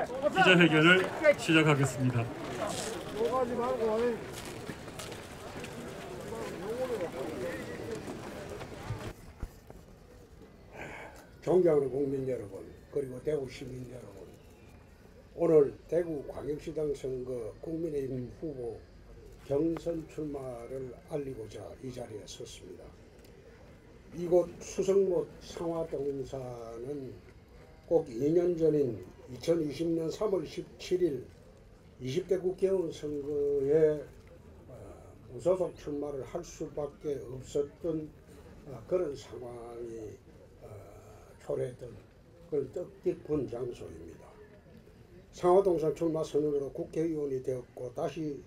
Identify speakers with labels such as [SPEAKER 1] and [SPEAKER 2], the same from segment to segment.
[SPEAKER 1] 기자회견을 시작하겠습니다.
[SPEAKER 2] 존경하는 국민 여러분, 그리고 대구 시민 여러분, 오늘 대구광역시장 선거 국민의힘 후보 경선 출마를 알리고자 이 자리에 섰습니다. 이곳 수성못 상화동사는 꼭 2년 전인 2020년 3월 17일 20대 국회의원 선거에 무소속 출마를 할 수밖에 없었던 그런 상황이 초래했던 그런 뜻깊은 장소입니다. 상화동산 출마 선언으로 국회의원이 되었고 다시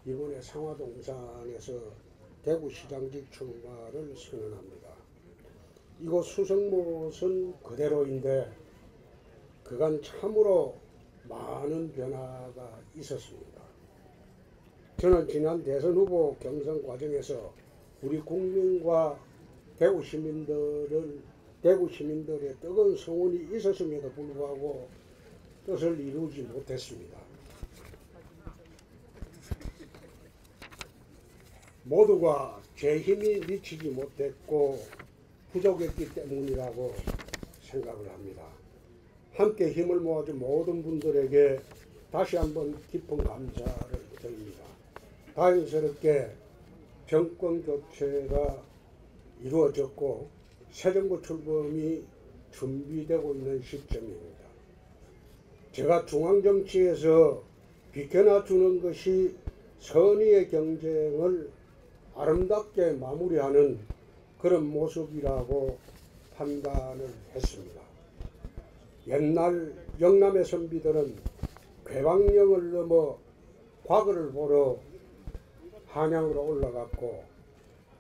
[SPEAKER 2] 이번에 상화동산에서 대구시장직 출마를 선언합니다. 이곳 수성못은 그대로인데 그간 참으로 많은 변화가 있었습니다. 저는 지난 대선 후보 경선 과정에서 우리 국민과 대구 시민들의 뜨거운 성원이 있었음에도 불구하고 뜻을 이루지 못했습니다. 모두가 제 힘이 미치지 못했고 부족했기 때문이라고 생각을 합니다. 함께 힘을 모아준 모든 분들에게 다시 한번 깊은 감사를 드립니다. 다행스럽게 정권 교체가 이루어졌고 새 정부 출범이 준비되고 있는 시점입니다. 제가 중앙정치에서 비켜놔주는 것이 선의의 경쟁을 아름답게 마무리하는 그런 모습이라고 판단을 했습니다. 옛날 영남의 선비들은 괴방령을 넘어 과거를 보러 한양으로 올라갔고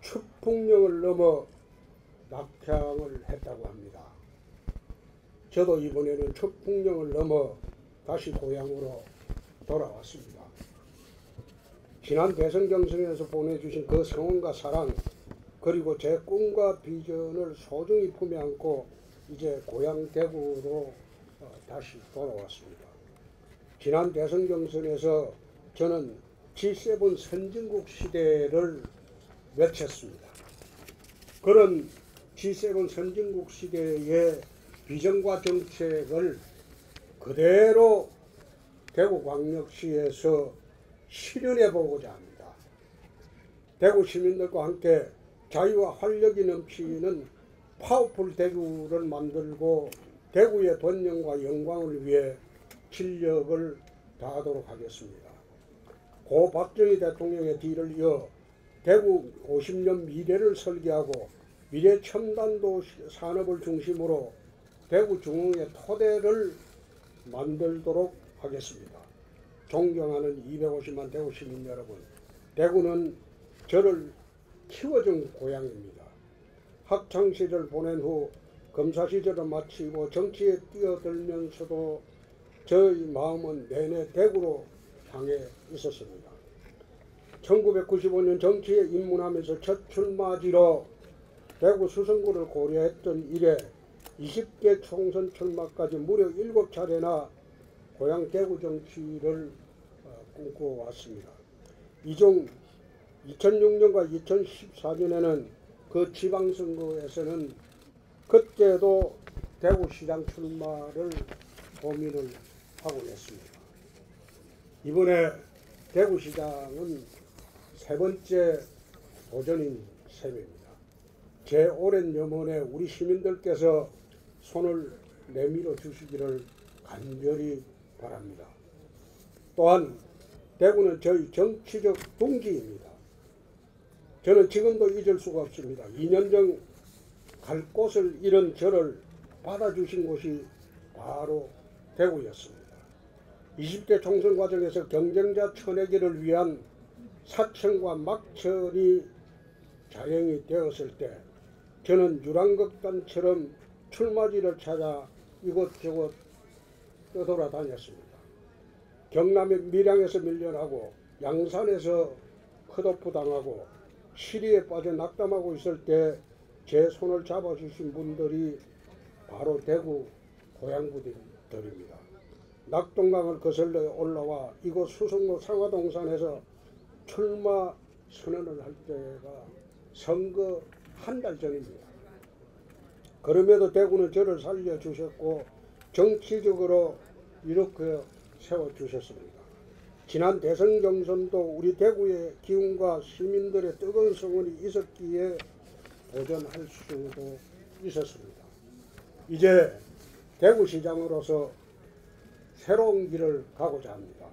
[SPEAKER 2] 축풍령을 넘어 낙향을 했다고 합니다. 저도 이번에는 축풍령을 넘어 다시 고향으로 돌아왔습니다. 지난 대선 경선에서 보내주신 그 성원과 사랑, 그리고 제 꿈과 비전을 소중히 품에 안고 이제 고향 대구로 다시 돌아왔습니다. 지난 대선 경선에서 저는 G7 선진국 시대를 외쳤습니다. 그런 G7 선진국 시대의 비전과 정책을 그대로 대구광역시에서 실현해 보고자 합니다. 대구 시민들과 함께 자유와 활력이 넘치는 파워풀 대구를 만들고 대구의 번영과 영광을 위해 진력을 다하도록 하겠습니다. 고 박정희 대통령의 뒤를 이어 대구 50년 미래를 설계하고 미래 첨단 도시 산업을 중심으로 대구 중흥의 토대를 만들도록 하겠습니다. 존경하는 250만 대구 시민 여러분, 대구는 저를 키워준 고향입니다. 학창시절 보낸 후 검사시절을 마치고 정치에 뛰어들면서도 저의 마음은 내내 대구로 향해 있었습니다. 1995년 정치에 입문하면서 첫 출마지로 대구 수성구를 고려했던 이래 20개 총선 출마까지 무려 7차례나 고향 대구 정치를 꿈꿔왔습니다. 이 중 2006년과 2014년에는 그 지방선거에서는 그때도 대구시장 출마를 고민을 하고 있습니다. 이번에 대구시장은 세 번째 도전인 셈입니다. 제 오랜 염원에 우리 시민들께서 손을 내밀어 주시기를 간절히 바랍니다. 또한 대구는 저희 정치적 둥지입니다. 저는 지금도 잊을 수가 없습니다. 2년 전 갈 곳을 잃은 저를 받아주신 곳이 바로 대구였습니다. 20대 총선 과정에서 경쟁자 쳐내기를 위한 사천과 막천이 자행이 되었을 때 저는 유랑극단처럼 출마지를 찾아 이곳저곳 떠돌아다녔습니다. 경남의 밀양에서 밀려나고 양산에서 컷오프 당하고 시리에 빠져 낙담하고 있을 때 제 손을 잡아주신 분들이 바로 대구 고향분들입니다. 낙동강을 거슬러 올라와 이곳 수성로 상화동산에서 출마 선언을 할 때가 선거 한 달 전입니다. 그럼에도 대구는 저를 살려주셨고 정치적으로 이렇게 세워주셨습니다. 지난 대선 경선도 우리 대구의 기운과 시민들의 뜨거운 성원이 있었기에 도전할 수도 있었습니다. 이제 대구시장으로서 새로운 길을 가고자 합니다.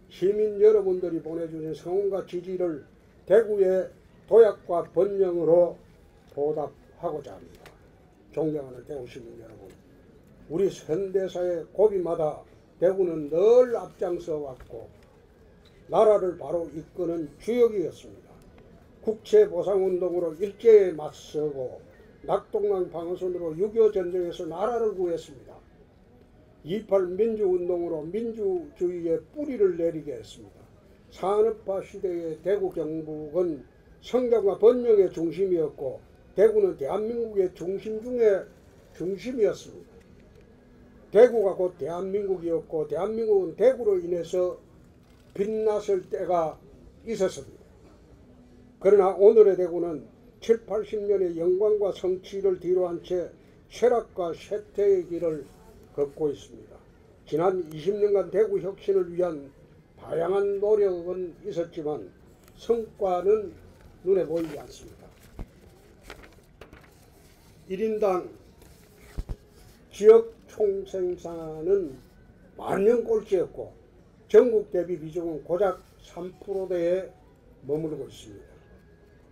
[SPEAKER 2] 시민 여러분들이 보내주신 성원과 지지를 대구의 도약과 번영으로 보답하고자 합니다. 존경하는 대구 시민 여러분, 우리 현대사의 고비마다 대구는 늘 앞장서 왔고 나라를 바로 이끄는 주역이었습니다. 국채보상운동으로 일제에 맞서고 낙동강 방어선으로 6.25 전쟁에서 나라를 구했습니다. 28 민주운동으로 민주주의의 뿌리를 내리게 했습니다. 산업화 시대의 대구 경북은 성장과 번영의 중심이었고 대구는 대한민국의 중심 중에 중심이었습니다. 대구가 곧 대한민국이었고 대한민국은 대구로 인해서 빛났을 때가 있었습니다. 그러나 오늘의 대구는 7, 80년의 영광과 성취를 뒤로한 채 쇠락과 쇠퇴의 길을 걷고 있습니다. 지난 20년간 대구 혁신을 위한 다양한 노력은 있었지만 성과는 눈에 보이지 않습니다. 1인당 지역 총생산은 만년 꼴찌였고 전국 대비 비중은 고작 3%대에 머무르고 있습니다.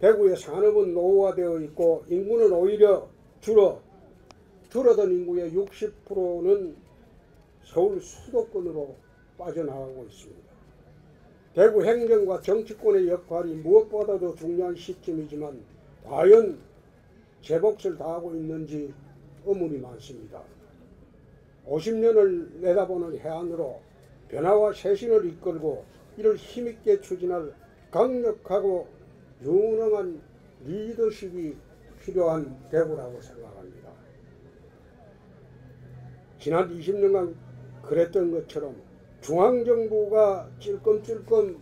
[SPEAKER 2] 대구의 산업은 노후화되어 있고 인구는 오히려 줄어든 인구의 60%는 서울 수도권으로 빠져나가고 있습니다. 대구 행정과 정치권의 역할이 무엇보다도 중요한 시점이지만 과연 제 몫을 다하고 있는지 의문이 많습니다. 50년을 내다보는 해안으로 변화와 쇄신을 이끌고 이를 힘있게 추진할 강력하고 유능한 리더십이 필요한 대구라고 생각합니다. 지난 20년간 그랬던 것처럼 중앙정부가 찔끔찔끔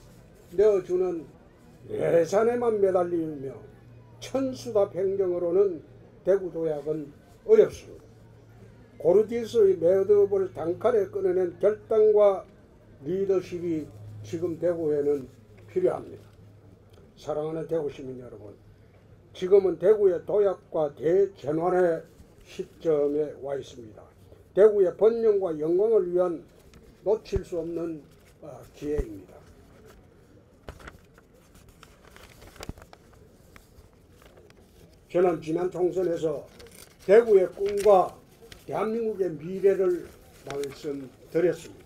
[SPEAKER 2] 내어주는 예산에만 매달리며 천수답 행정으로는 대구 도약은 어렵습니다. 고르디스의 매듭을 단칼에 끊어낸 결단과 리더십이 지금 대구에는 필요합니다. 사랑하는 대구 시민 여러분, 지금은 대구의 도약과 대전환의 시점에 와 있습니다. 대구의 번영과 영광을 위한 놓칠 수 없는 기회입니다. 저는 지난 총선에서 대구의 꿈과 대한민국의 미래를 말씀드렸습니다.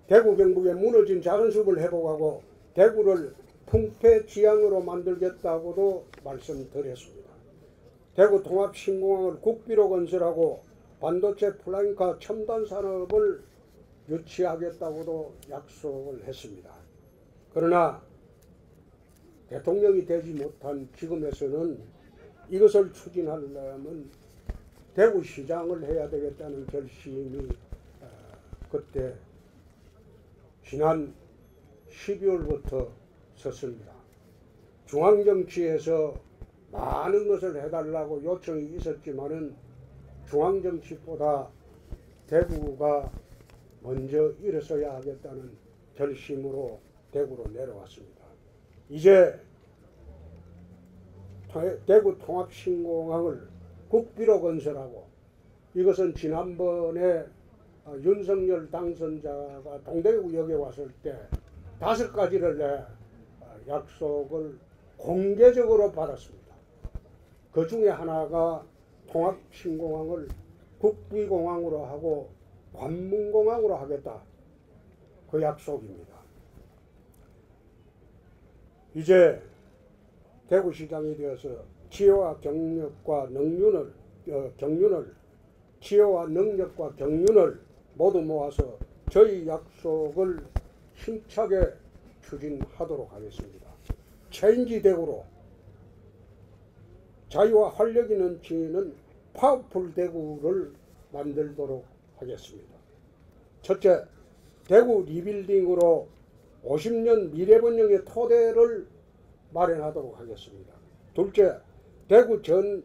[SPEAKER 2] 대구 경북의 무너진 자존심을 회복하고 대구를 풍패지향으로 만들겠다고도 말씀드렸습니다. 대구 통합신공항을 국비로 건설하고 반도체 플라잉카 첨단 산업을 유치하겠다고도 약속을 했습니다. 그러나 대통령이 되지 못한 지금에서는 이것을 추진하려면 대구시장을 해야 되겠다는 결심이 그때 지난 12월부터 섰습니다. 중앙정치에서 많은 것을 해달라고 요청이 있었지만은 중앙정치보다 대구가 먼저 일어서야 하겠다는 결심으로 대구로 내려왔습니다. 이제 대구 통합신공항을 국비로 건설하고 이것은 지난번에 윤석열 당선자가 동대구역에 왔을 때 5가지를 내 약속을 공개적으로 받았습니다. 그 중에 하나가 통합신공항을 국비공항으로 하고 관문공항으로 하겠다. 그 약속입니다. 이제 대구시장이 되어서 지혜와 경력과 경륜을 모두 모아서 저희 약속을 힘차게 추진하도록 하겠습니다. 체인지 대구로 자유와 활력이 넘치는 파워풀 대구를 만들도록 하겠습니다. 첫째, 대구 리빌딩으로 50년 미래번영의 토대를 마련하도록 하겠습니다. 둘째, 대구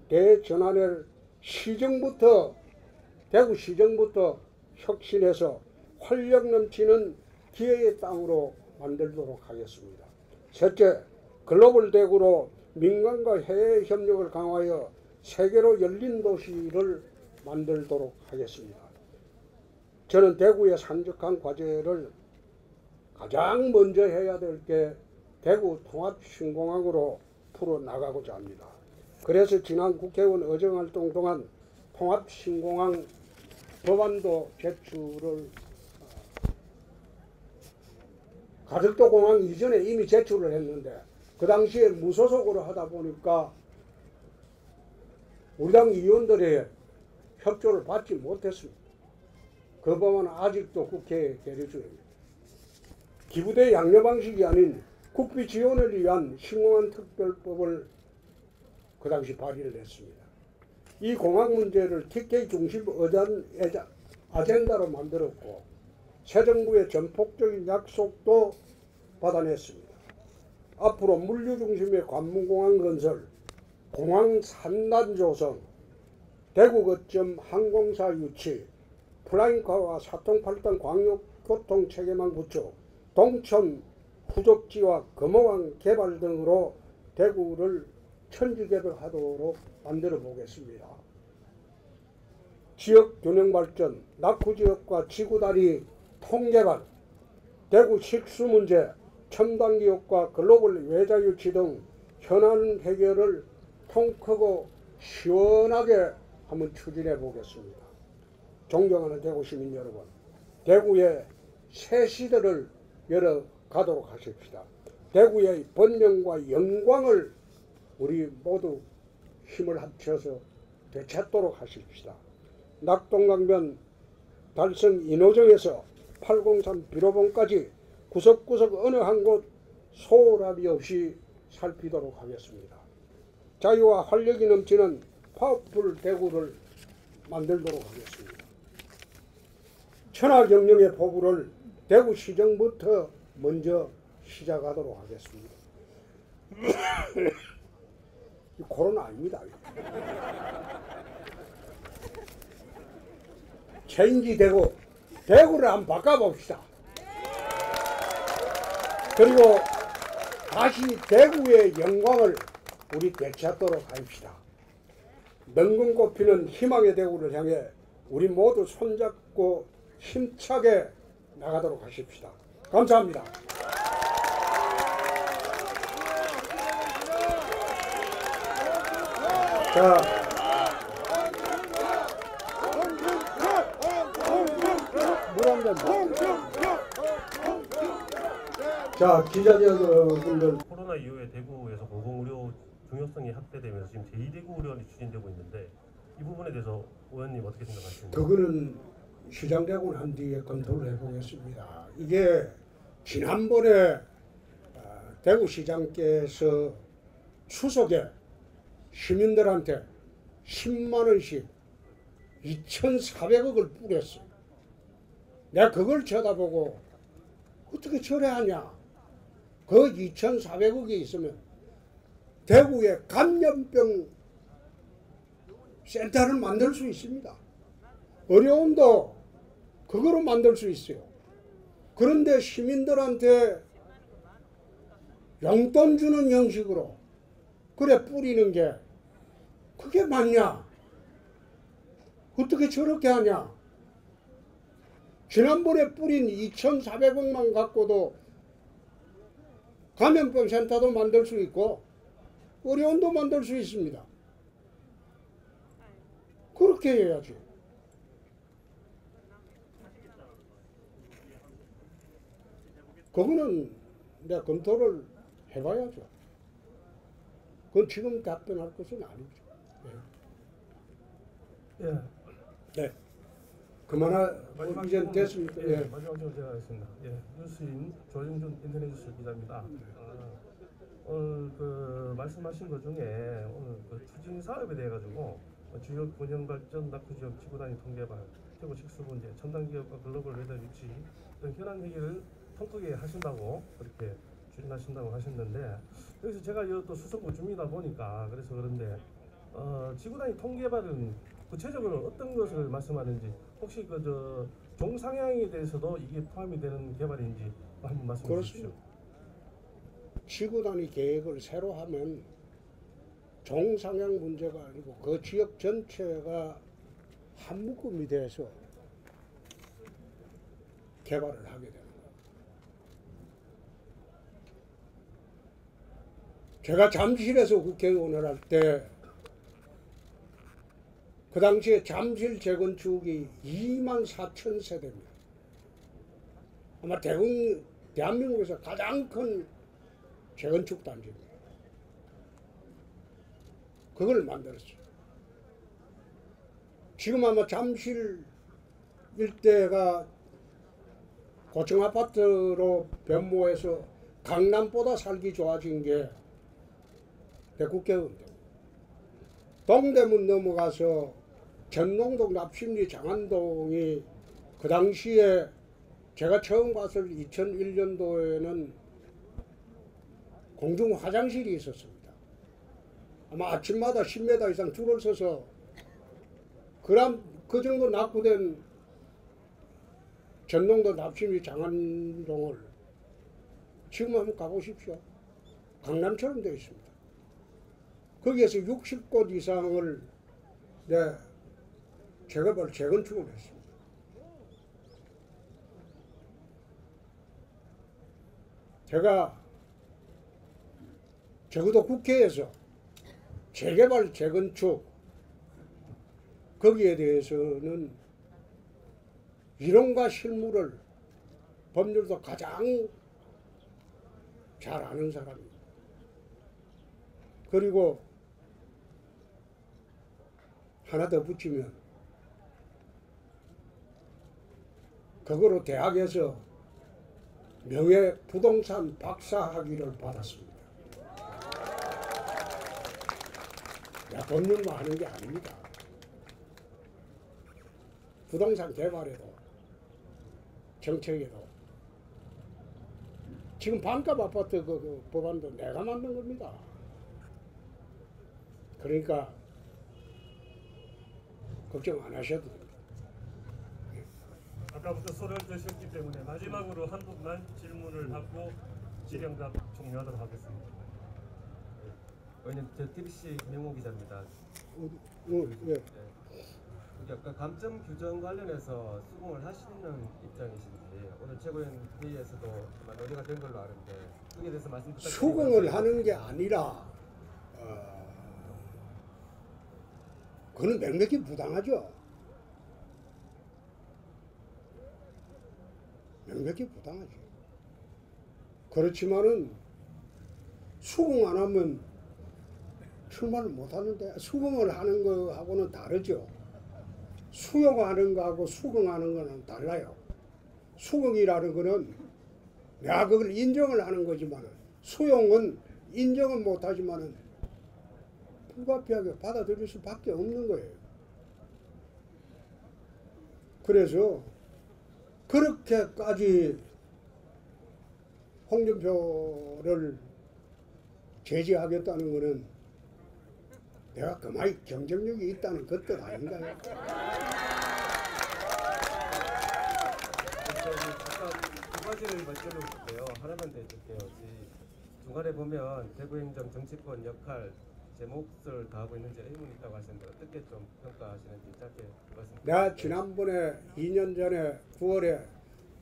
[SPEAKER 2] 대전환을 대구 시정부터 혁신해서 활력 넘치는 기회의 땅으로 만들도록 하겠습니다. 셋째, 글로벌 대구로 민간과 해외 협력을 강화하여 세계로 열린 도시를 만들도록 하겠습니다. 저는 대구의 산적한 과제를 가장 먼저 해야 될 게 대구 통합신공항으로 풀어나가고자 합니다. 그래서 지난 국회의원 의정활동 동안 통합신공항 법안도 제출을 가덕도 공항 이전에 이미 제출을 했는데 그 당시에 무소속으로 하다 보니까 우리 당 의원들의 협조를 받지 못했습니다. 그 법안은 아직도 국회에 계류 중입니다. 기부대 양려 방식이 아닌 국비 지원을 위한 신공항 특별법을 그 당시 발의를 했습니다. 이 공항 문제를 TK 중심 아젠다로 만들었고 새 정부의 전폭적인 약속도 받아냈습니다. 앞으로 물류 중심의 관문공항 건설, 공항 산단 조성, 대구 거점 항공사 유치, 플라잉카와 사통팔당 광역교통 체계망 구축, 동천 후적지와 금호항 개발 등으로 대구를 천지개벽하도록 만들어 보겠습니다. 지역 균형 발전, 낙후지역과 지구다리 통개발, 대구 식수 문제, 첨단기업과 글로벌 외자 유치 등 현안 해결을 통 크고 시원하게 한번 추진해 보겠습니다. 존경하는 대구 시민 여러분, 대구의 새 시대를 열어가도록 하십시다. 대구의 번영과 영광을 우리 모두 힘을 합쳐서 되찾도록 하십시다. 낙동강변 달성 인호정에서 803 비로봉까지 구석구석 어느 한 곳 소홀함이 없이 살피도록 하겠습니다. 자유와 활력이 넘치는 파워풀 대구를 만들도록 하겠습니다. 천하경영의 포부를 대구시정부터 먼저 시작하도록 하겠습니다. 코로나 아닙니다. 체인지 대구, 대구를 한번 바꿔봅시다. 그리고 다시 대구의 영광을 우리 되찾도록 합시다. 능금 꽃피는 희망의 대구를 향해 우리 모두 손잡고 힘차게 나가도록 하십시다. 감사합니다. 자, 물 한 잔. 자, 기자분들.
[SPEAKER 1] 코로나 이후에 대구에서 공공의료 중요성이 확대되면서 지금 제2대구 의료원이 추진되고 있는데 이 부분에 대해서 의원님 어떻게 생각하십니까?
[SPEAKER 2] 그거는 시장되고 난 뒤에 검토를 해보겠습니다. 이게 지난번에 대구시장께서 추석에 시민들한테 10만 원씩 2,400억을 뿌렸어요. 내가 그걸 쳐다보고 어떻게 저래하냐. 그 2,400억이 있으면 대구에 감염병 센터를 만들 수 있습니다. 어려움도 그거로 만들 수 있어요. 그런데 시민들한테 용돈 주는 형식으로 그래 뿌리는 게 그게 맞냐? 어떻게 저렇게 하냐? 지난번에 뿌린 2,400억만 갖고도 감염병 센터도 만들 수 있고 의료원도 만들 수 있습니다. 그렇게 해야지. 그거는 내가 검토를 해봐야죠. 그건 지금 답변할 것은 아니죠. 네.
[SPEAKER 1] 예.
[SPEAKER 2] 네. 이제 됐습니까?
[SPEAKER 1] 예. 마지막으로 제가 하겠습니다. 예. 뉴스인 조영준 인터넷 뉴스 기자입니다. 오늘 그 말씀하신 것 중에 오늘 그 추진 사업에 대해 가지고 지역 균형 발전, 낙후 지역 지구 단위 통계발, 최고 식수 문제, 첨단 기업과 글로벌 외달 유치 등 현안 얘기를 통 크게 하신다고 그렇게 추진하신다고 하셨는데, 여기서 제가 또 수성구 주민이다 보니까 그래서 그런데 지구 단위 통계발은 구체적으로 어떤 것을 말씀하는지, 혹시 그 종상향에 대해서도 이게 포함이 되는 개발인지 한번 말씀해 주십시오.
[SPEAKER 2] 지구 단위 계획을 새로 하면 종상향 문제가 아니고 그 지역 전체가 한 묶음이 돼서 개발을 하게 되는 거예요. 제가 잠실에서 국회의원을 할 때 그 당시에 잠실 재건축이 24,000세대입니다. 아마 대한민국에서 가장 큰 재건축 단지입니다. 그걸 만들었어요. 지금 아마 잠실 일대가 고층 아파트로 변모해서 강남보다 살기 좋아진 게 대국계입니다. 동대문 넘어가서 전농동, 납심리, 장안동이 그 당시에 제가 처음 갔을 2001년도에는 공중 화장실이 있었습니다. 아마 아침마다 10m 이상 줄을 서서 그 정도 낙후된 전농도, 납심리, 장안동을 지금 한번 가보십시오. 강남처럼 되어 있습니다. 거기에서 60곳 이상을 재개발, 재건축을 했습니다. 제가 적어도 국회에서 재개발, 재건축 거기에 대해서는 이론과 실무를 법률도 가장 잘 아는 사람입니다. 그리고 하나 더 붙이면 그거로 대학에서 명예 부동산 박사 학위를 받았습니다. 법률만 하는 게 아닙니다. 부동산 개발에도 정책에도 지금 반값 아파트 그 법안도 내가 만든 겁니다. 그러니까 걱정 안 하셔도 됩니다.
[SPEAKER 1] 아까부터 손을 드셨기 때문에 마지막으로 한 분만 질문을 하고 질의응답 종료하도록 하겠습니다.
[SPEAKER 3] 의원님, 저 TBC 김영호 기자입니다.
[SPEAKER 2] 예.
[SPEAKER 3] 여기 아까 감점 규정 관련해서 수긍을 하시는 입장이신지, 오늘 최고위원 회의에서도 아마 논의가 된 걸로 아는데 거기에 대해서 말씀 부탁드립니다.
[SPEAKER 2] 수긍을 하는 게 아니라 그건 명백히 부당하죠. 명백히 부당하죠. 그렇지만은 수긍 안 하면 출마를 못 하는데, 수긍을 하는 거하고는 다르죠. 수용하는 거하고 수긍하는 거는 달라요. 수긍이라는 거는 내가 그걸 인정을 하는 거지만은, 수용은 인정은 못 하지만은 불가피하게 받아들일 수밖에 없는 거예요. 그래서 그렇게까지 홍준표를 제지하겠다는 것은 내가 그만이 경쟁력이 있다는 그 뜻 아닌가요?
[SPEAKER 3] 두 가지를 말씀해 볼게요. 하나만 더 해줄게요. 중간에 보면 대구행정 정치권 역할 제 몫을 다하고 있는지 의문이 있다고 하시는데 어떻게 좀 평가하시는지 짧게 말씀.
[SPEAKER 2] 내가 지난번에 2년 전에 9월에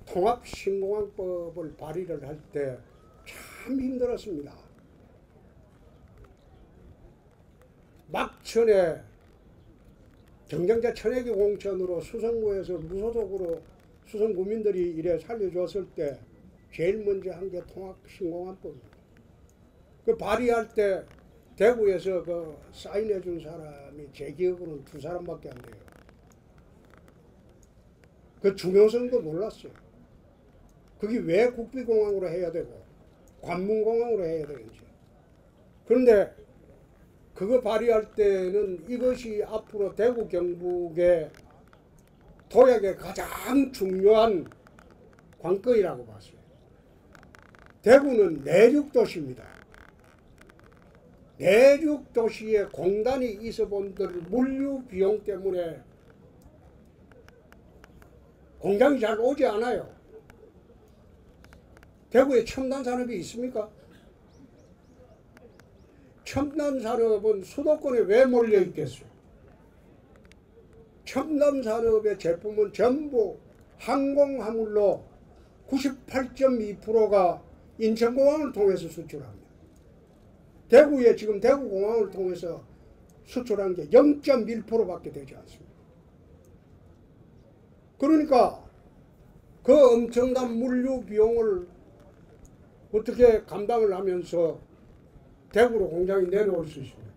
[SPEAKER 2] 통합신공항법을 발의를 할 때 참 힘들었습니다. 막천에 경쟁자 천혜기 공천으로 수성구에서 무소속으로 수성구민들이 이래 살려줬을 때 제일 먼저 한 게 통합신공항법입니다. 그 발의할 때 대구에서 그 사인해 준 사람이 제 기억으로는 2사람밖에 안 돼요. 그 중요성도 몰랐어요. 그게 왜 국비공항으로 해야 되고 관문공항으로 해야 되는지. 그런데 그거 발휘할 때는 이것이 앞으로 대구 경북의 도약의 가장 중요한 관건이라고 봤어요. 대구는 내륙도시입니다. 내륙도시에 공단이 있어 본들 물류 비용 때문에 공장이 잘 오지 않아요. 대구에 첨단 산업이 있습니까? 첨단 산업은 수도권에 왜 몰려 있겠어요? 첨단 산업의 제품은 전부 항공화물로 98.2%가 인천공항을 통해서 수출합니다. 대구에 지금 대구공항을 통해서 수출한 게 0.1%밖에 되지 않습니다. 그러니까 그 엄청난 물류 비용을 어떻게 감당을 하면서 대구로 공장이 내려올 수 있습니까?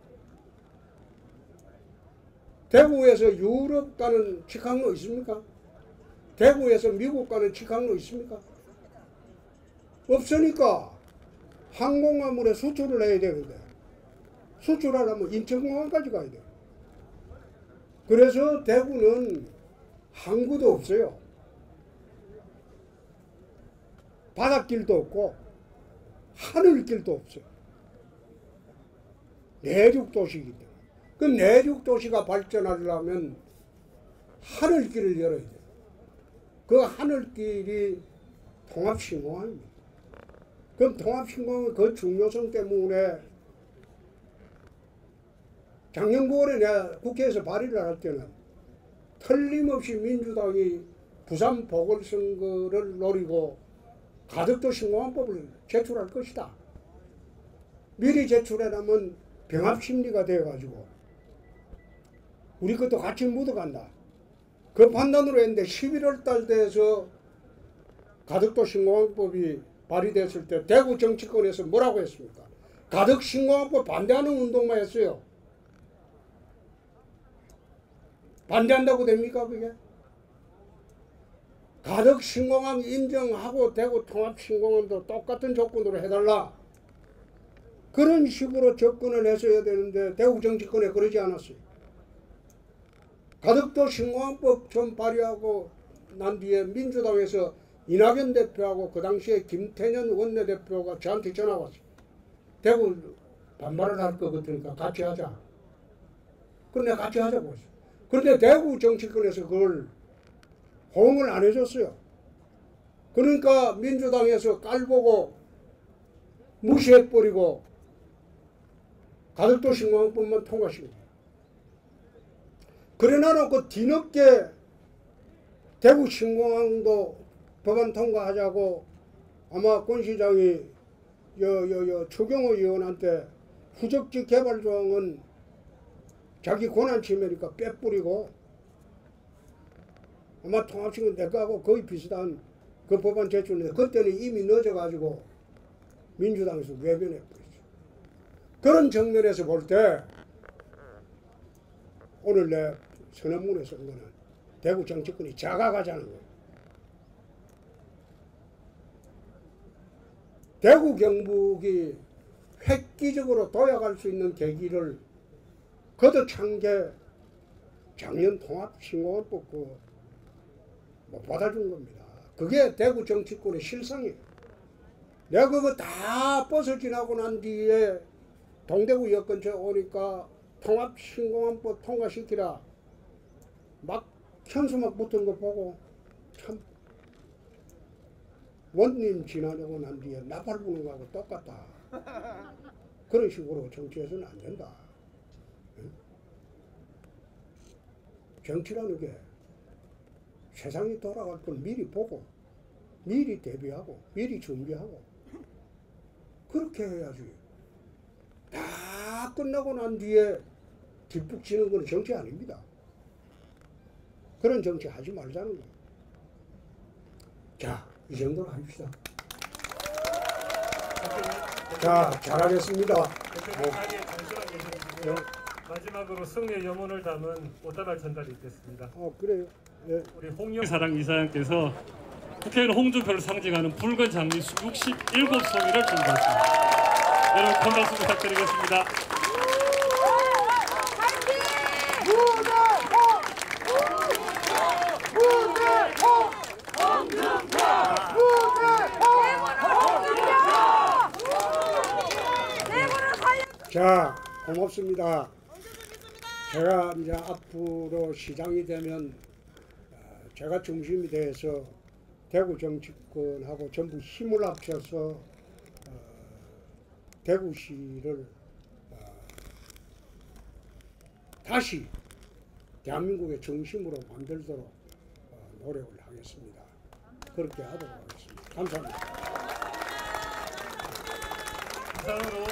[SPEAKER 2] 대구에서 유럽 가는 직항로 있습니까? 대구에서 미국 가는 직항로 있습니까? 없으니까 항공화물에 수출을 해야 되는데 수출하려면 인천공항까지 가야 돼요. 그래서 대구는 항구도 없어요. 바닷길도 없고 하늘길도 없어요. 내륙도시이기 때문에. 그 내륙도시가 발전하려면 하늘길을 열어야 돼요. 그 하늘길이 통합신공항입니다. 그럼 통합신공항의 그 중요성 때문에 작년 9월에 내가 국회에서 발의를 할 때는 틀림없이 민주당이 부산 보궐선거를 노리고 가덕도 신공항법을 제출할 것이다. 미리 제출해놓으면 병합심리가 되어가지고 우리 것도 같이 묻어간다. 그 판단으로 했는데 11월 달 돼서 가덕도 신공항법이 발의됐을 때 대구 정치권에서 뭐라고 했습니까? 가덕 신공항법 반대하는 운동만 했어요. 반대한다고 됩니까 그게? 가덕 신공항 인정하고 대구 통합 신공항도 똑같은 조건으로 해달라. 그런 식으로 접근을 했어야 되는데 대구 정치권에 그러지 않았어요. 가덕도 신공항법 좀 발의하고 난 뒤에 민주당에서 이낙연 대표하고 그 당시에 김태년 원내대표가 저한테 전화 왔어요. 대구 반발을 할 것 같으니까 같이 하자. 그런데 같이 하자고 했어요. 그런데 대구 정치권에서 그걸 호응을 안 해줬어요. 그러니까 민주당에서 깔보고 무시해버리고 가덕도 신공항법만 통과시킵니다. 그래 놔놓고 뒤늦게 대구 신공항도 법안 통과하자고 아마 권 시장이 추경호 의원한테 후적지 개발 조항은 자기 권한 침해니까 빼뿌리고 아마 통합신공 내거하고 거의 비슷한 그 법안 제출인데 그때는 이미 늦어가지고 민주당에서 외면해버렸죠. 그런 정면에서 볼 때 오늘 내 선언문에 쓴 거는 대구 정치권이 작아가자는 거예요. 대구 경북이 획기적으로 도약할 수 있는 계기를 걷어찬 게 작년 통합신공항법 못 받아준 겁니다. 그게 대구 정치권의 실상이에요. 내가 그거 다 버스 지나고 난 뒤에 동대구 여건처 오니까 통합신공항법 통과시키라 막 현수막 붙은 거 보고 참 원님 지나고 난 뒤에 나팔 부는 거하고 똑같다. 그런 식으로 정치해서는 안 된다. 정치라는 게 세상이 돌아갈 걸 미리 보고 미리 대비하고 미리 준비하고 그렇게 해야지. 다 끝나고 난 뒤에 뒷북 치는 건 정치 아닙니다. 그런 정치 하지 말자는 거예요. 자, 이 정도로 합시다. 자, 잘하겠습니다.
[SPEAKER 1] 마지막으로 승리의 염원을 담은 꽃다발 전달이 있겠습니다.
[SPEAKER 2] 그래요. 예.
[SPEAKER 1] 우리 홍영사랑 이사장께서 국회의원 홍준표를 상징하는 붉은 장미 67송이를 준비했습니다. 여러분 큰 박수 부탁드리겠습니다.
[SPEAKER 2] 자, 고맙습니다. 제가 이제 앞으로 시장이 되면 제가 중심이 돼서 대구 정치권하고 전부 힘을 합쳐서 대구시를 다시 대한민국의 중심으로 만들도록 노력을 하겠습니다. 그렇게 하도록 하겠습니다. 감사합니다.
[SPEAKER 1] 이상으로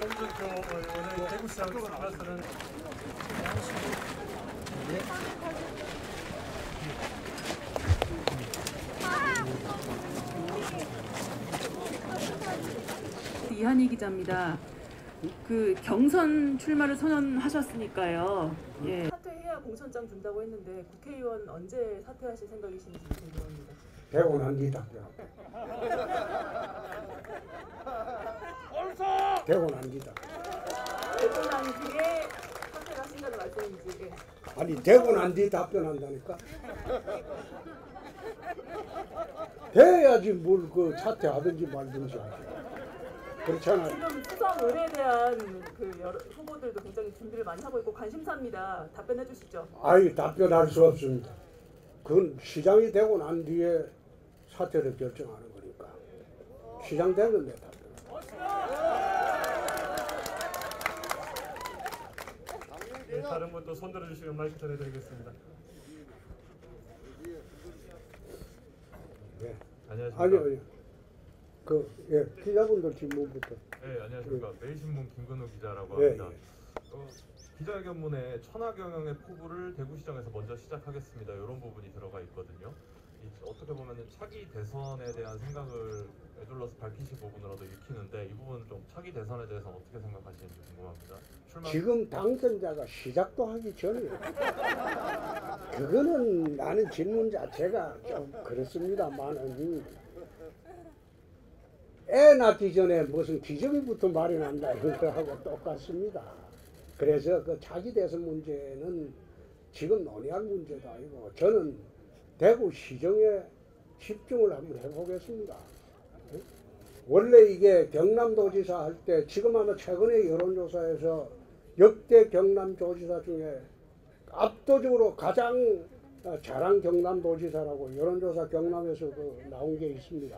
[SPEAKER 1] 홍준표 의원의 대구시장 출마선은
[SPEAKER 4] 이한희 기자입니다. 그 경선 출마를 선언하셨으니까요. 예.
[SPEAKER 5] 사퇴해야 공천장 준다고 했는데 국회의원 언제 사퇴하실 생각이신지 궁금합니다.
[SPEAKER 2] 대고 난 뒤다. 대고 난 뒤다.
[SPEAKER 5] 되고 난 뒤에 사퇴하신다는 말씀인지. 예.
[SPEAKER 2] 아니 대고 난 뒤 답변한다니까. 돼야지 뭘 그 사퇴하든지 말든지 하지. 그렇잖아요.
[SPEAKER 5] 지금 수석 의뢰에 대한 그 여러 후보들도 굉장히 준비를 많이 하고 있고 관심사입니다. 답변해 주시죠.
[SPEAKER 2] 아이 답변할 수 없습니다. 그건 시장이 되고 난 뒤에 사퇴를 결정하는 거니까. 시장 되면 내 답변.
[SPEAKER 1] 네, 다른 분도 손 들어주시면 마이크 전해드리겠습니다.
[SPEAKER 2] 네.
[SPEAKER 6] 안녕하십니까.
[SPEAKER 2] 아니요. 기자분들 질문부터.
[SPEAKER 6] 네, 안녕하십니까. 매일신문 김근우 기자라고
[SPEAKER 2] 예,
[SPEAKER 6] 합니다. 기자회견문에 천하경영의 포부를 대구시장에서 먼저 시작하겠습니다. 이런 부분이 들어가 있거든요. 어떻게 보면 차기 대선에 대한 생각을 에둘러서 밝히신 부분으로도 읽히는데 이 부분 좀 차기 대선에 대해서 어떻게 생각하시는지 궁금합니다.
[SPEAKER 2] 지금 당선자가 시작도 하기 전이에요. 그거는 나는 질문 자체가 좀 그렇습니다만 애 낳기 전에 무슨 기저귀부터 마련한다 이런 거하고 똑같습니다. 그래서 그 차기 대선 문제는 지금 논의할 문제도 아니고 저는 대구시정에 집중을 한번 해보겠습니다. 원래 이게 경남도지사 할 때 지금 아마 최근에 여론조사에서 역대 경남도지사 중에 압도적으로 가장 잘한 경남도지사라고 여론조사 경남에서 나온 게 있습니다.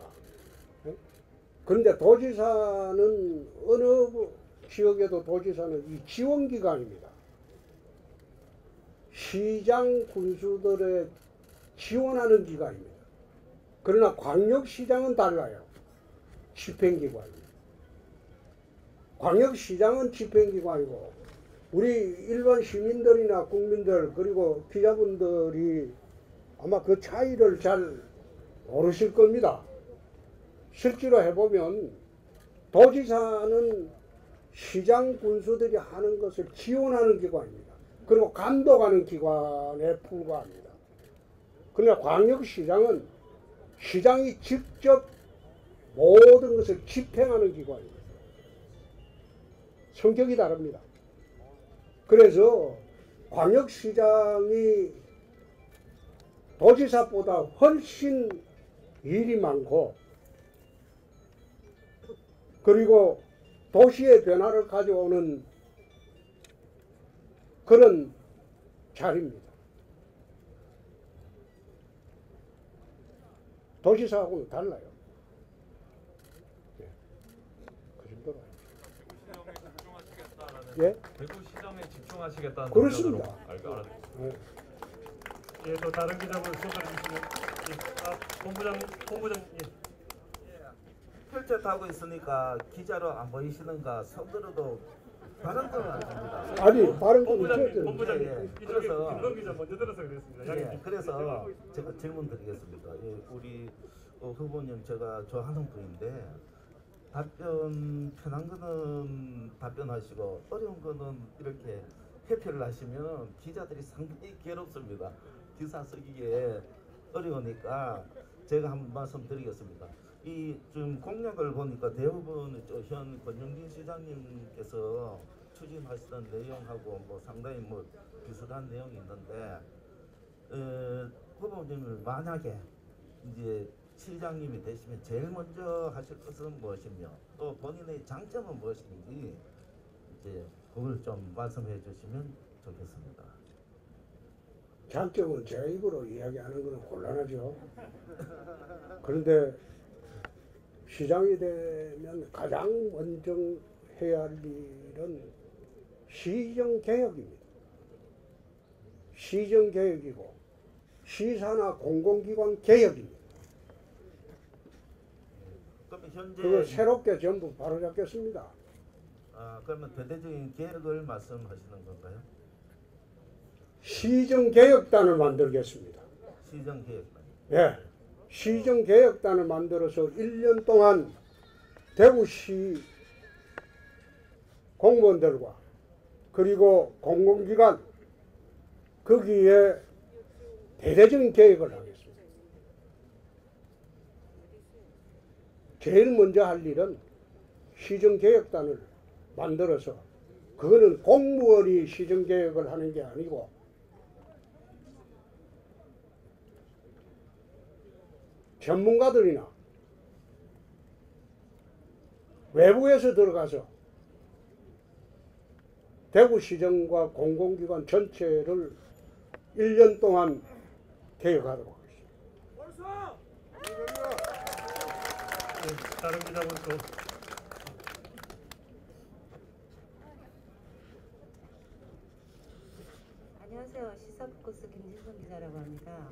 [SPEAKER 2] 그런데 도지사는 어느 지역에도 도지사는 이 지원기관입니다. 시장 군수들의 지원하는 기관입니다. 그러나 광역시장은 달라요. 집행기관입니다. 광역시장은 집행기관이고 우리 일반 시민들이나 국민들 그리고 기자분들이 아마 그 차이를 잘 모르실 겁니다. 실제로 해보면 도지사는 시장 군수들이 하는 것을 지원하는 기관입니다. 그리고 감독하는 기관에 불과합니다. 그러나 광역시장은 시장이 직접 모든 것을 집행하는 기관입니다. 성격이 다릅니다. 그래서 광역시장이 도지사보다 훨씬 일이 많고 그리고 도시의 변화를 가져오는 그런 자리입니다. 도지사하고는 달라요. 예. 그 정도로. 예?
[SPEAKER 6] 대구 시장에 집중하시겠다는
[SPEAKER 2] 그렇습니다.
[SPEAKER 6] 답변으로
[SPEAKER 2] 예.
[SPEAKER 1] 예, 또 다른 기자분 손 들어주시면 본부장
[SPEAKER 7] 헬멧 하고 있으니까 기자로 안 보이시는가 손들어도 다른 건 아닙니다.
[SPEAKER 2] 아니 다른 거는
[SPEAKER 1] 본부장님
[SPEAKER 7] 예,
[SPEAKER 1] 이쪽에
[SPEAKER 7] 그래서-
[SPEAKER 1] 김동 기자 먼저 들어서 그랬습니다.
[SPEAKER 7] 예, 그래서 제가 질문 드리겠습니다. 예, 우리 후보님 제가 좋아하는 분인데 답변 편한 거는 답변하시고 어려운 거는 이렇게 회피를 하시면 기자들이 상당히 괴롭습니다. 기사 쓰기에 어려우니까 제가 한번 말씀드리겠습니다. 이 지금 공약을 보니까 대부분 현 권영진 시장님께서 추진하시던 내용하고 뭐 상당히 뭐 비슷한 내용이 있는데 후보님을 만약에 이제 시장님이 되시면 제일 먼저 하실 것은 무엇이며 또 본인의 장점은 무엇인지 있을지 그걸 좀 말씀해 주시면 좋겠습니다.
[SPEAKER 2] 장점은 제 입으로 이야기하는 것은 곤란하죠. 그런데 시장이 되면 가장 먼저 해야 할 일은 시정개혁입니다. 시정개혁이고 시사나 공공기관 개혁입니다.
[SPEAKER 7] 그러면 현재
[SPEAKER 2] 그걸 새롭게 전부 바로잡겠습니다.
[SPEAKER 7] 그러면 대대적인 계획을 말씀하시는 건가요?
[SPEAKER 2] 시정개혁단을 만들겠습니다.
[SPEAKER 7] 시정 계획만.
[SPEAKER 2] 예, 시정개혁단을 만들어서 1년 동안 대구시 공무원들과 그리고 공공기관 거기에 대대적인 계획을 하겠습니다. 제일 먼저 할 일은 시정개혁단을 만들어서 그거는 공무원이 시정개혁을 하는 게 아니고 전문가들이나 외부에서 들어가서 대구시정과 공공기관 전체를 1년 동안 개혁하도록 하겠습니다.
[SPEAKER 1] 다른 기자분 또
[SPEAKER 8] 안녕하세요. 시사포커스 김진선 기자라고 합니다.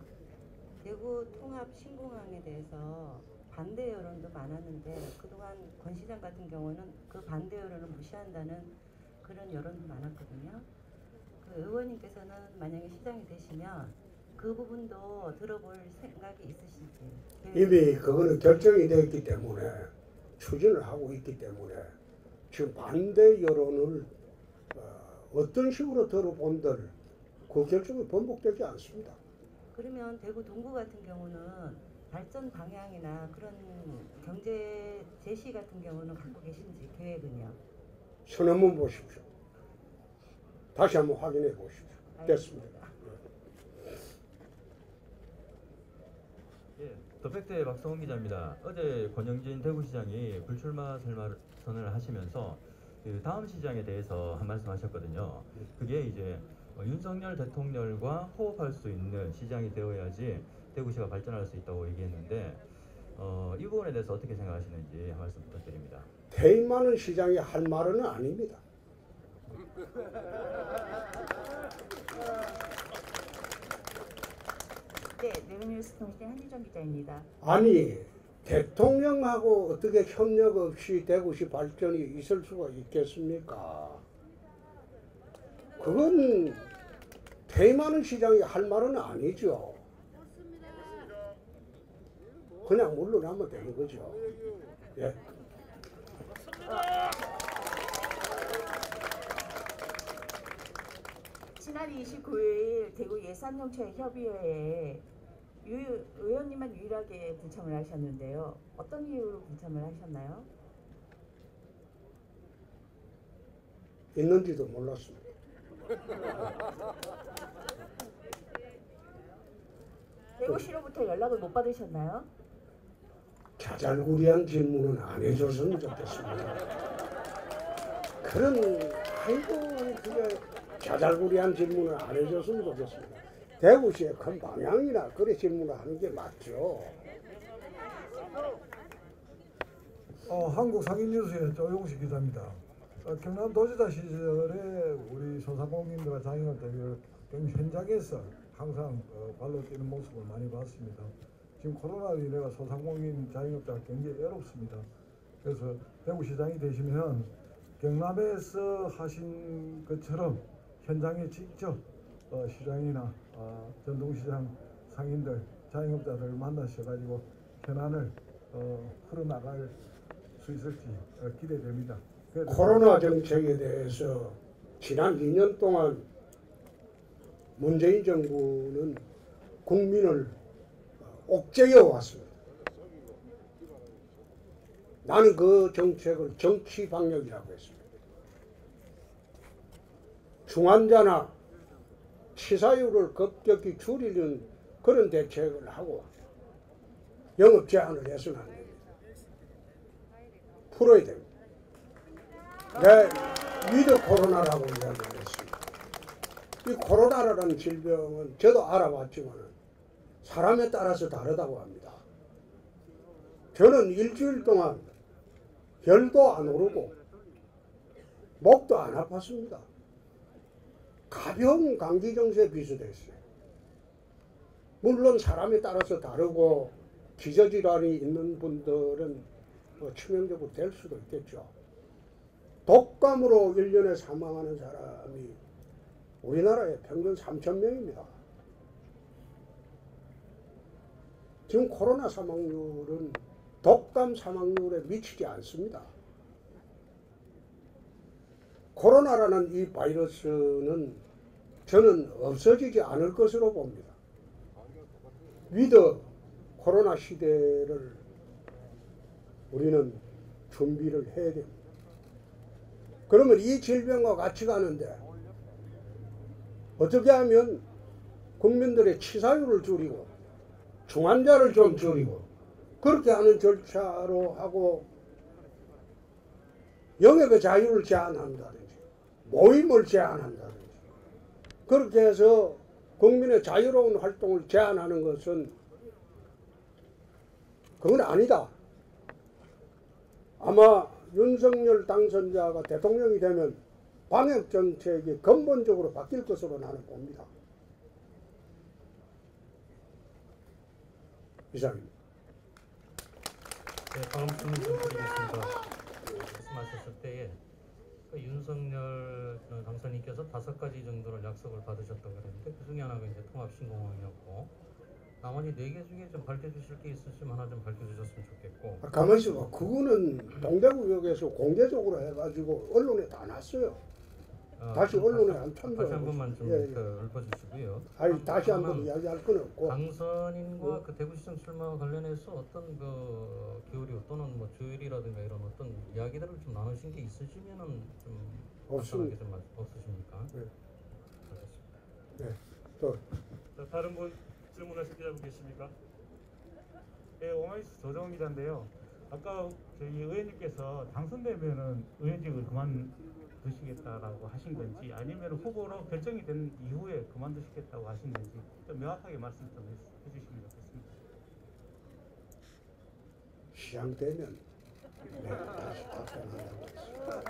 [SPEAKER 8] 대구 통합 신공항에 대해서 반대 여론도 많았는데 그동안 권 시장 같은 경우는 그 반대 여론을 무시한다는 그런 여론도 많았거든요. 그 의원님께서는 만약에 시장이 되시면 그 부분도 들어볼 생각이 있으신지.
[SPEAKER 2] 이미 그거는 결정이 되어 있기 때문에 추진을 하고 있기 때문에 지금 반대 여론을 어떤 식으로 들어본들 그 결정이 번복되지 않습니다.
[SPEAKER 8] 그러면 대구 동구 같은 경우는 발전 방향이나 그런 경제 제시 같은 경우는 갖고 계신지 계획은요?
[SPEAKER 2] 선언문 보십시오. 다시 한번 확인해 보십시오. 됐습니다.
[SPEAKER 9] 예, 더팩트의 박성훈 기자입니다. 어제 권영진 대구시장이 불출마 선언을 하시면서 그 다음 시장에 대해서 한 말씀 하셨거든요. 그게 이제 윤석열 대통령과 호흡할 수 있는 시장이 되어야지 대구시가 발전할 수 있다고 얘기했는데 이 부분에 대해서 어떻게 생각하시는지 한 말씀 부탁드립니다.
[SPEAKER 2] 대인 많은 시장이 할 말은 아닙니다.
[SPEAKER 10] 네, 네이버뉴스 통신 한지정 기자입니다.
[SPEAKER 2] 아니 대통령하고 어떻게 협력 없이 대구시 발전이 있을 수가 있겠습니까? 그건 대인 많은 시장이 할 말은 아니죠. 그냥 물러나면 되는 거죠. 예.
[SPEAKER 10] 지난 29일 대구 예산정책협의회에 유 의원님만 유일하게 불참을 하셨는데요. 어떤 이유로 불참을 하셨나요?
[SPEAKER 2] 있는지도 몰랐습니다.
[SPEAKER 10] 대구시로부터 연락을 못 받으셨나요?
[SPEAKER 2] 자잘구리한 질문은 안 해줬으면 좋겠습니다. 그런 아이고 그게 자잘구리한 질문을 안 해줬으면 좋겠습니다. 대구시의 큰 방향이나 그런 질문을 하는 게 맞죠.
[SPEAKER 11] 한국상인뉴스의 조용식 기자입니다. 경남도지사 시절에 우리 소상공인들과 자영업자들 현장에서 항상 발로 뛰는 모습을 많이 봤습니다. 지금 코로나로 인해 소상공인 자영업자가 굉장히 애롭습니다. 그래서 대구시장이 되시면 경남에서 하신 것처럼 현장에 직접 시장이나 전동시장 상인들, 자영업자들을 만나셔가지고 현안을 풀어나갈 수 있을지 기대됩니다.
[SPEAKER 2] 코로나 정책에 대해서 지난 2년 동안 문재인 정부는 국민을 옥죄어 왔습니다. 나는 그 정책을 정치 방역이라고 했습니다. 중환자나 치사율을 급격히 줄이는 그런 대책을 하고 영업 제한을 해서는 안 됩니다. 풀어야 됩니다. 네. 위드 코로나라고 이야기를 했습니다. 이 코로나라는 질병은 저도 알아봤지만 사람에 따라서 다르다고 합니다. 저는 일주일 동안 혈도 안 오르고 목도 안 아팠습니다. 가벼운 감기 증세에 비슷했어요. 물론 사람에 따라서 다르고 기저질환이 있는 분들은 치명적으로 될 수도 있겠죠. 독감으로 1년에 사망하는 사람이 우리나라에 평균 3,000명입니다. 지금 코로나 사망률은 독감 사망률에 미치지 않습니다. 코로나라는 이 바이러스는 저는 없어지지 않을 것으로 봅니다. 위드 코로나 시대를 우리는 준비를 해야 됩니다. 그러면 이 질병과 같이 가는데 어떻게 하면 국민들의 치사율을 줄이고 중환자를 좀 줄이고 그렇게 하는 절차로 하고 영역의 자유를 제한한다든지 모임을 제한한다든지 그렇게 해서 국민의 자유로운 활동을 제한하는 것은 그건 아니다. 아마 윤석열 당선자가 대통령이 되면 방역정책이 근본적으로 바뀔 것으로 나는 봅니다. 이상입니다.
[SPEAKER 12] 네, 다음 질문 좀 드리겠습니다. 말씀하셨을 때에 윤석열 당선인께서 5가지 정도를 약속을 받으셨다고 그랬는데 그 중에 하나가 이제 통합신공항이었고 나머지 4개 중에 좀 밝혀주실 게 있으시면 하나 좀 밝혀주셨으면 좋겠고.
[SPEAKER 2] 가만히 있어봐. 그거는 동대구역에서 공개적으로 해가지고 언론에 다 났어요. 다시 언론에 안 참조.
[SPEAKER 12] 다시 한 번만 좀 읊어주시고요.
[SPEAKER 2] 아니 다시 한 번 이야기할 건 없고.
[SPEAKER 12] 당선인과 그 대구시장 출마와 관련해서 어떤 그 교류 또는 뭐 조율이라든가 이런 어떤 이야기들을 좀 나누신 게 있으시면은 좀
[SPEAKER 2] 없습니다.
[SPEAKER 12] 좀 없으십니까?
[SPEAKER 2] 네.
[SPEAKER 12] 알겠습니다.
[SPEAKER 2] 네. 또
[SPEAKER 13] 자, 다른 분 질문하실 기자분 계십니까? 네, 오마이뉴스 조정훈 기자인데요. 아까 저희 의원님께서 당선되면은 의원직을 그만두시겠다라고 하신 건지 아니면 후보로 결정이 된 이후에 그만두시겠다고 하신 건지 좀 명확하게 말씀 좀 해주시면 좋겠습니다.
[SPEAKER 2] 시장 되면 내가 다시 답변한다고 했습니다.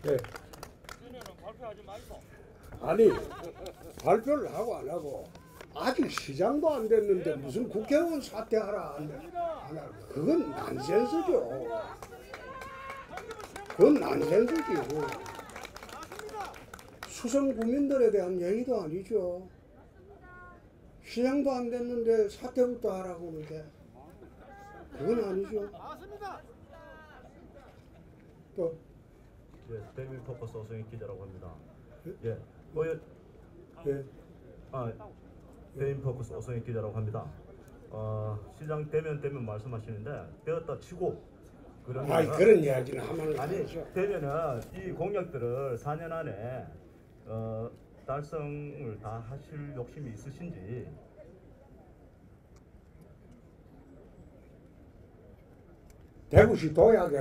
[SPEAKER 2] 네.
[SPEAKER 13] 발표하지 말고.
[SPEAKER 2] 아니 발표를 하고 안 하고 아직 시장도 안 됐는데 무슨 국회의원 사퇴하라 안 하라 그건 난센스죠. 그건 난센스지. 수성 구민들에 대한 얘기도 아니죠. 시장도 안 됐는데 사퇴부터 하라고 하는데 그건 아니죠. 또
[SPEAKER 14] 예, 데빌 토커스 어성익 기자라고 합니다.
[SPEAKER 2] 예.
[SPEAKER 14] 예. 데빌 토커스 어성익 기자라고 합니다. 시장 되면 말씀하시는데 되었다 치고
[SPEAKER 2] 그런 이야기는 하면
[SPEAKER 14] 아니
[SPEAKER 2] 아니죠.
[SPEAKER 14] 되면은 이 공약들을 4년 안에 달성을 다 하실 욕심이 있으신지.
[SPEAKER 2] 대구시 도약에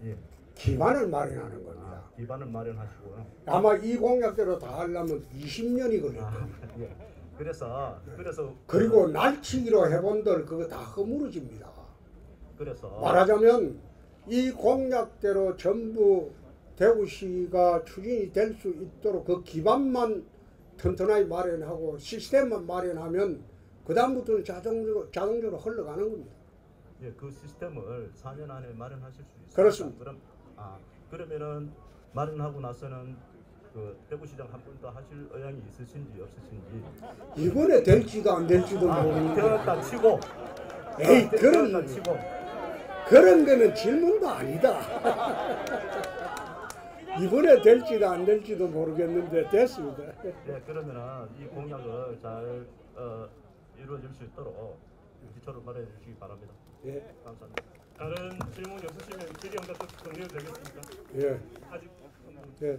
[SPEAKER 14] 예.
[SPEAKER 2] 기반을 마련하는 겁니다.
[SPEAKER 14] 기반을 마련하시고요.
[SPEAKER 2] 아마 이 공약대로 다 하려면 20년이 걸릴 겁니다.
[SPEAKER 14] 예. 그래서
[SPEAKER 2] 그리고 날치기로 해본들 그거 다 허물어집니다.
[SPEAKER 14] 그래서
[SPEAKER 2] 말하자면 이 공약대로 전부 대구시가 추진이 될 수 있도록 그 기반만 튼튼하게 마련하고 시스템만 마련하면 그 다음부터는 자동적으로 흘러가는 겁니다.
[SPEAKER 14] 예, 그 시스템을 4년 안에 마련하실 수 있습니다.
[SPEAKER 2] 그렇습니다.
[SPEAKER 14] 그러면은 마련하고 나서는 그 대구시장 한 번 더 하실 의향이 있으신지 없으신지.
[SPEAKER 2] 이번에 될지도 안 될지도 모르는데.
[SPEAKER 14] 되었다 치고.
[SPEAKER 2] 에이 그런 거는 질문도 아니다. 이번에 될지도 안 될지도 모르겠는데 됐습니다.
[SPEAKER 14] 네, 그러면은 이 공약을 잘 이루어질 수 있도록 기초를 마련해 주시기 바랍니다.
[SPEAKER 2] 예.
[SPEAKER 14] 감사합니다.
[SPEAKER 13] 다른 질문 없으시면 질의응답 정리해도 되겠습니까?
[SPEAKER 2] 예.
[SPEAKER 13] 아직
[SPEAKER 2] 예.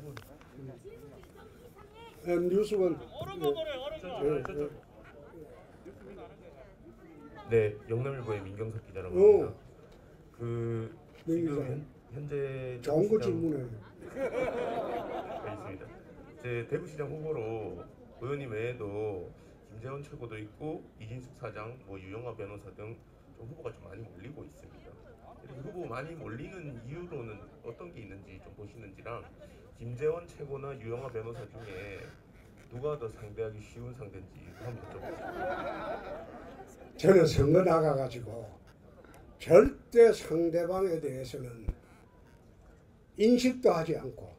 [SPEAKER 2] 뉴스원.
[SPEAKER 15] 네, 영남일보의 민경석 기자라고 합니다. 지금 현재
[SPEAKER 2] 좋은 거
[SPEAKER 15] 대구시장-
[SPEAKER 2] 질문해.
[SPEAKER 15] 네, 있습니다. 제 대구시장 후보로 의원님 외에도 김재원 최고도 있고 이진숙 사장, 뭐 유영아 변호사 등 좀 후보가 좀 많이 몰리고 있습니다. 이렇게 후보 많이 몰리는 이유로는 어떤 게 있는지 좀 보시는지랑 김재원 최고나 유영아 변호사 중에 누가 더 상대하기 쉬운 상대인지 한번 여쭤보겠습니다.
[SPEAKER 2] 저는 선거 나가가지고 절대 상대방에 대해서는 인식도 하지 않고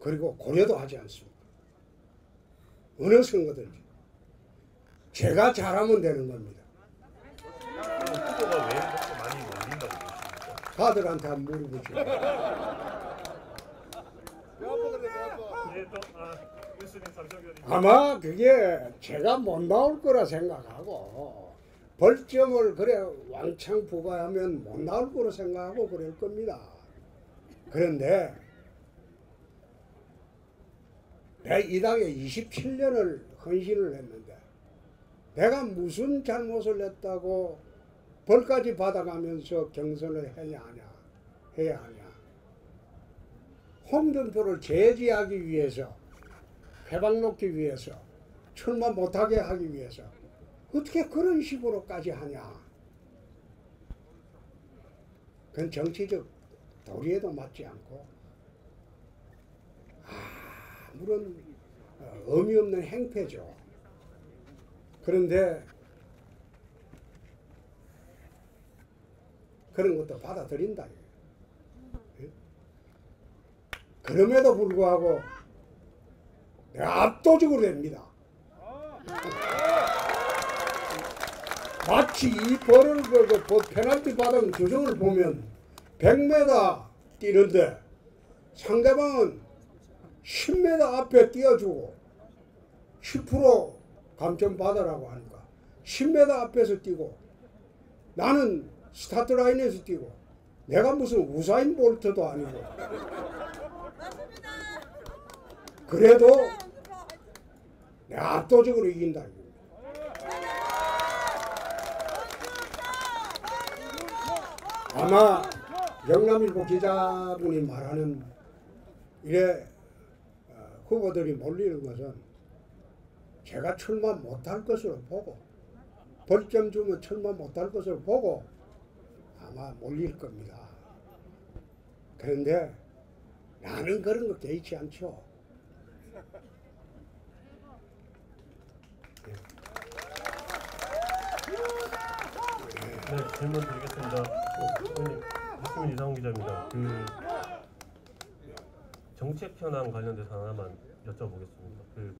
[SPEAKER 2] 그리고 고려도 하지 않습니다. 어느 선거든지 제가 잘하면 되는 겁니다.
[SPEAKER 15] 후보가 왜 그렇게 많이 몰린다고 보십니까?
[SPEAKER 2] 가들한테 한번 물어보죠. 아마 그게 제가 못 나올 거라 생각하고 벌점을 그래 왕창 부과하면 못 나올 거라 생각하고 그럴 겁니다. 그런데 내가 이 당에 27년을 헌신을 했는데 내가 무슨 잘못을 했다고 벌까지 받아가면서 경선을 해야 하냐. 홍준표를 제지하기 위해서 회방 놓기 위해서 출마 못하게 하기 위해서 어떻게 그런 식으로까지 하냐. 그건 정치적 도리에도 맞지 않고 아무런 의미 없는 행패죠. 그런데 그런 것도 받아들인다. 그럼에도 불구하고 내가 압도적으로 됩니다. 마치 이 벌을 페널티 받은 규정을 보면 100m 뛰는데 상대방은 10m 앞에 뛰어주고 10% 감점 받으라고 하니까 10m 앞에서 뛰고 나는 스타트 라인에서 뛰고 내가 무슨 우사인 볼트도 아니고 그래도 내가 압도적으로 이긴다. 아마 영남일보 기자분이 말하는 이래 후보들이 몰리는 것은 제가 출마 못할 것으로 보고 벌점 주면 출마 못할 것으로 보고 아마 몰릴 겁니다. 그런데 나는 그런 거 개의치 않죠.
[SPEAKER 1] 네, 질문 드리겠습니다. 국민 이상훈 기자입니다. 정책 현안 관련돼서 하나만 여쭤보겠습니다.